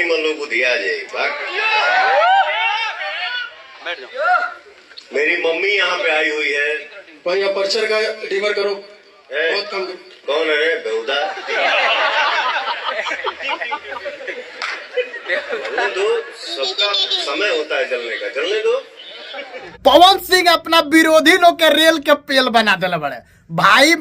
मन लो बुद्धि आ जाए। बैठ जाओ। मेरी मम्मी यहाँ पे आई हुई है। भाई आप पर्चर का डिलीवर करो। बहुत कम। कौन है रे बेहुदा? दो, सबका समय होता है जलने का, जलने दो। पवन सिंह अपना विरोधी लोग के रेल के पेल बना दिले बड़े भाई।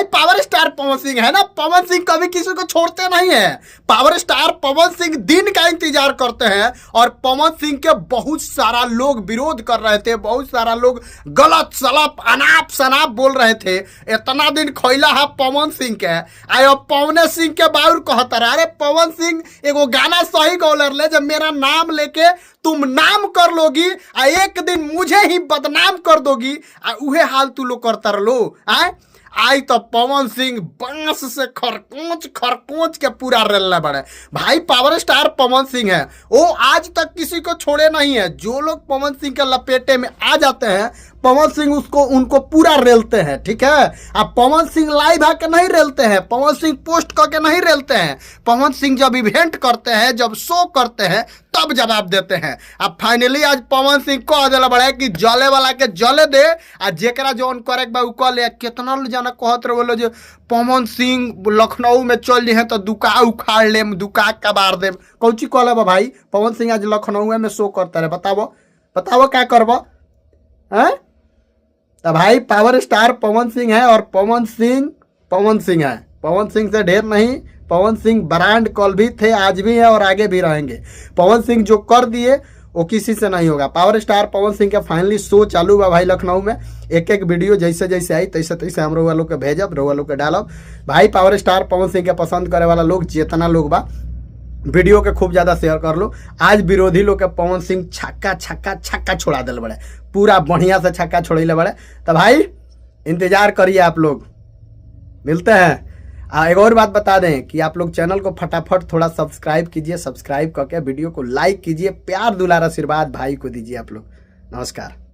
पावर स्टार पवन सिंह है ना, पवन सिंह कभी किसी को छोड़ते नहीं है। पावर स्टार पवन सिंह दिन का इंतजार करते हैं और पवन सिंह के बहुत सारा लोग विरोध कर रहे थे, बहुत सारा लोग गलत सलप अनाप शनाप बोल रहे थे। इतना दिन खोला है पवन सिंह के, आयो पवन सिंह के बाउर कहता रहा। अरे पवन सिंह एगो गाना सही गौलर ले, जब मेरा नाम लेके तुम नाम कर लोगी आ एक दिन मुझे ही बदनाम कर दोगी, आ उहे हाल तू लोग करता रहो। आई तो पवन सिंह बांस से खरकोच के पूरा रेलने बड़े भाई। पावर स्टार पवन सिंह है, वो आज तक किसी को छोड़े नहीं है। जो लोग पवन सिंह के लपेटे में आ जाते हैं, पवन सिंह उनको पूरा रेलते हैं, ठीक है। अब पवन सिंह लाइव आके नहीं रेलते हैं, पवन सिंह पोस्ट करके नहीं रेलते हैं। पवन सिंह जब इवेंट करते हैं, जब शो करते हैं, तब जवाब देते हैं। अब फाइनली आज पवन सिंह कह दिला बड़ा कि जले वाला के जले दे, आ जेकरा जौन करे बा उ कह ले। कितना जना कहत रहे बोलो जो पवन सिंह लखनऊ में चल जे हैं तो दुका उखाड़ लेम, दुका कबार देम। कौची कहले बा भाई? पवन सिंह आज लखनऊ में शो करता रहे, बताओ क्या करबो हैं? तो भाई पावर स्टार पवन सिंह है और पवन सिंह है। पवन सिंह से ढेर नहीं। पवन सिंह ब्रांड कल भी थे, आज भी है और आगे भी रहेंगे। पवन सिंह जो कर दिए वो किसी से नहीं होगा। पावर स्टार पवन सिंह का फाइनली शो चालू बा भाई लखनऊ में। एक एक वीडियो जैसे जैसे आई तैसे हम रोवा लोग के भेजब, रोवा लोग के डालब भाई। पावर स्टार पवन सिंह के पसंद करे वाला लोग जितना लोग बा, वीडियो के खूब ज्यादा शेयर कर लो। आज विरोधी लोग के पवन सिंह छक्का छोड़ा दिल बड़े, पूरा बढ़िया से छक्का छोड़े बड़े। तो भाई इंतजार करिए, आप लोग मिलते हैं। एक और बात बता दें कि आप लोग चैनल को फटाफट थोड़ा सब्सक्राइब कीजिए, सब्सक्राइब करके वीडियो को लाइक कीजिए, प्यार दुलार आशीर्वाद भाई को दीजिए आप लोग। नमस्कार।